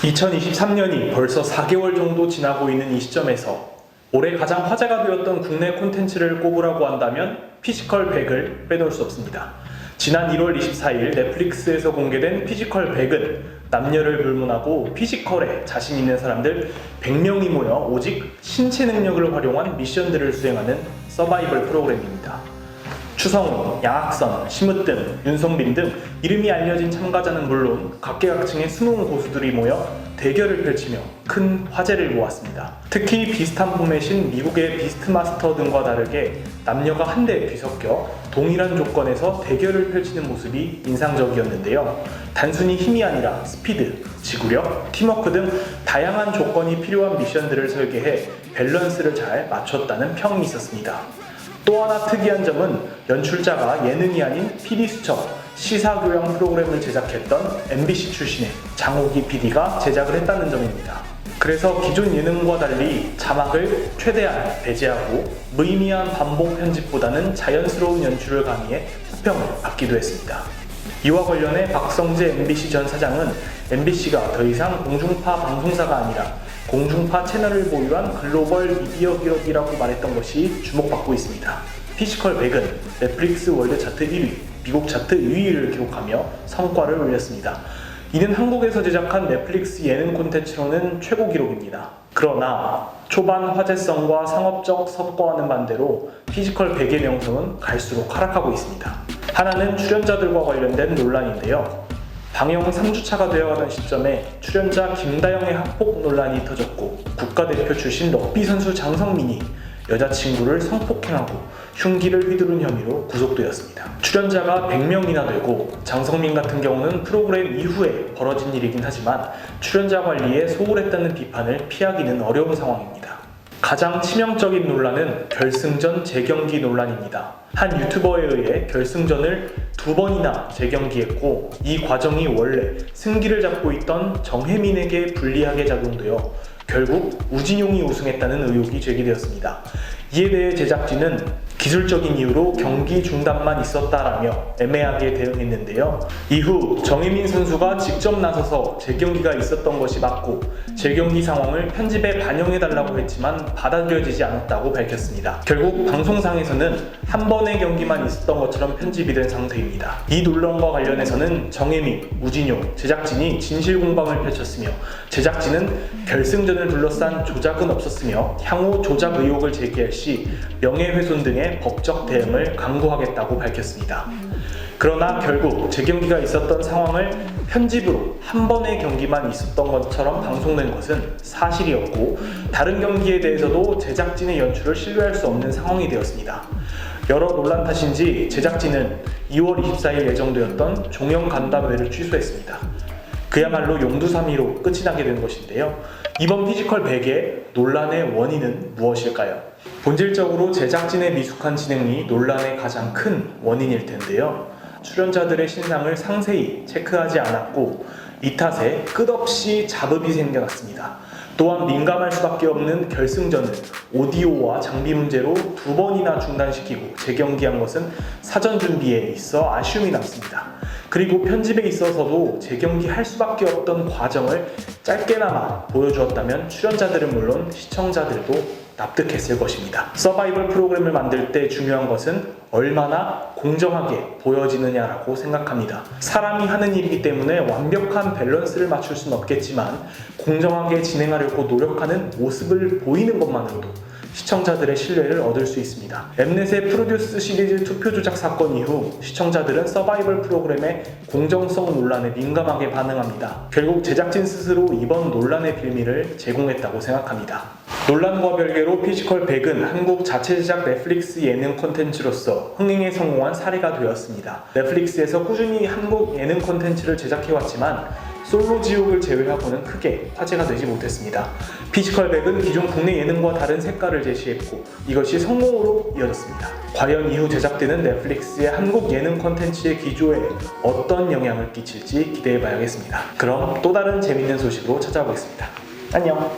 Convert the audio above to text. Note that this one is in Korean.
2023년이 벌써 4개월 정도 지나고 있는 이 시점에서 올해 가장 화제가 되었던 국내 콘텐츠를 꼽으라고 한다면 피지컬 100을 빼놓을 수 없습니다. 지난 1월 24일 넷플릭스에서 공개된 피지컬 100은 남녀를 불문하고 피지컬에 자신 있는 사람들 100명이 모여 오직 신체 능력을 활용한 미션들을 수행하는 서바이벌 프로그램입니다. 추성훈, 양학선, 심으뜸, 윤성빈 등 이름이 알려진 참가자는 물론 각계각층의 수능 고수들이 모여 대결을 펼치며 큰 화제를 모았습니다. 특히 비슷한 포맷인 미국의 비스트마스터 등과 다르게 남녀가 한데 뒤섞여 동일한 조건에서 대결을 펼치는 모습이 인상적이었는데요. 단순히 힘이 아니라 스피드, 지구력, 팀워크 등 다양한 조건이 필요한 미션들을 설계해 밸런스를 잘 맞췄다는 평이 있었습니다. 또 하나 특이한 점은 연출자가 예능이 아닌 PD수첩, 시사교양 프로그램을 제작했던 MBC 출신의 장호기 PD가 제작을 했다는 점입니다. 그래서 기존 예능과 달리 자막을 최대한 배제하고 무의미한 반복 편집보다는 자연스러운 연출을 가미해 호평을 받기도 했습니다. 이와 관련해 박성재 MBC 전 사장은 MBC가 더 이상 공중파 방송사가 아니라 공중파 채널을 보유한 글로벌 미디어 기업이라고 말했던 것이 주목받고 있습니다. 피지컬 100은 넷플릭스 월드 차트 1위, 미국 차트 2위를 기록하며 성과를 올렸습니다. 이는 한국에서 제작한 넷플릭스 예능 콘텐츠로는 최고 기록입니다. 그러나 초반 화제성과 상업적 성과와는 반대로 피지컬 100의 명성은 갈수록 하락하고 있습니다. 하나는 출연자들과 관련된 논란인데요. 방영 3주차가 되어가던 시점에 출연자 김다영의 학폭 논란이 터졌고 국가대표 출신 럭비 선수 장성민이 여자친구를 성폭행하고 흉기를 휘두른 혐의로 구속되었습니다. 출연자가 100명이나 되고 장성민 같은 경우는 프로그램 이후에 벌어진 일이긴 하지만 출연자 관리에 소홀했다는 비판을 피하기는 어려운 상황입니다. 가장 치명적인 논란은 결승전 재경기 논란입니다. 한 유튜버에 의해 결승전을 2번이나 재경기했고 이 과정이 원래 승기를 잡고 있던 정혜민에게 불리하게 작용되어 결국 우진용이 우승했다는 의혹이 제기되었습니다. 이에 대해 제작진은 기술적인 이유로 경기 중단만 있었다라며 애매하게 대응했는데요. 이후 정혜민 선수가 직접 나서서 재경기가 있었던 것이 맞고 재경기 상황을 편집에 반영해달라고 했지만 받아들여지지 않았다고 밝혔습니다. 결국 방송상에서는 한 번의 경기만 있었던 것처럼 편집이 된 상태입니다. 이 논란과 관련해서는 정혜민, 우진용, 제작진이 진실 공방을 펼쳤으며 제작진은 결승전을 둘러싼 조작은 없었으며 향후 조작 의혹을 제기할 시 명예훼손 등의 법적 대응을 강구하겠다고 밝혔습니다. 그러나 결국 재경기가 있었던 상황을 편집으로 한 번의 경기만 있었던 것처럼 방송된 것은 사실이었고 다른 경기에 대해서도 제작진의 연출을 신뢰할 수 없는 상황이 되었습니다. 여러 논란 탓인지 제작진은 2월 24일 예정되었던 종영 간담회를 취소했습니다. 그야말로 용두사미로 끝이 나게 된 것인데요. 이번 피지컬 100의 논란의 원인은 무엇일까요? 본질적으로 제작진의 미숙한 진행이 논란의 가장 큰 원인일 텐데요. 출연자들의 신상을 상세히 체크하지 않았고 이 탓에 끝없이 잡음이 생겨났습니다. 또한 민감할 수밖에 없는 결승전을 오디오와 장비 문제로 2번이나 중단시키고 재경기한 것은 사전 준비에 있어 아쉬움이 남습니다. 그리고 편집에 있어서도 재경기할 수밖에 없던 과정을 짧게나마 보여주었다면 출연자들은 물론 시청자들도 납득했을 것입니다. 서바이벌 프로그램을 만들 때 중요한 것은 얼마나 공정하게 보여지느냐라고 생각합니다. 사람이 하는 일이기 때문에 완벽한 밸런스를 맞출 수는 없겠지만 공정하게 진행하려고 노력하는 모습을 보이는 것만으로도 시청자들의 신뢰를 얻을 수 있습니다. 엠넷의 프로듀스 시리즈 투표 조작 사건 이후 시청자들은 서바이벌 프로그램의 공정성 논란에 민감하게 반응합니다. 결국 제작진 스스로 이번 논란의 빌미를 제공했다고 생각합니다. 논란과 별개로 피지컬 100은 한국 자체 제작 넷플릭스 예능 콘텐츠로서 흥행에 성공한 사례가 되었습니다. 넷플릭스에서 꾸준히 한국 예능 콘텐츠를 제작해왔지만 솔로 지옥을 제외하고는 크게 화제가 되지 못했습니다. 피지컬 100은 기존 국내 예능과 다른 색깔을 제시했고 이것이 성공으로 이어졌습니다. 과연 이후 제작되는 넷플릭스의 한국 예능 콘텐츠의 기조에 어떤 영향을 끼칠지 기대해봐야겠습니다. 그럼 또 다른 재밌는 소식으로 찾아오겠습니다. 안녕!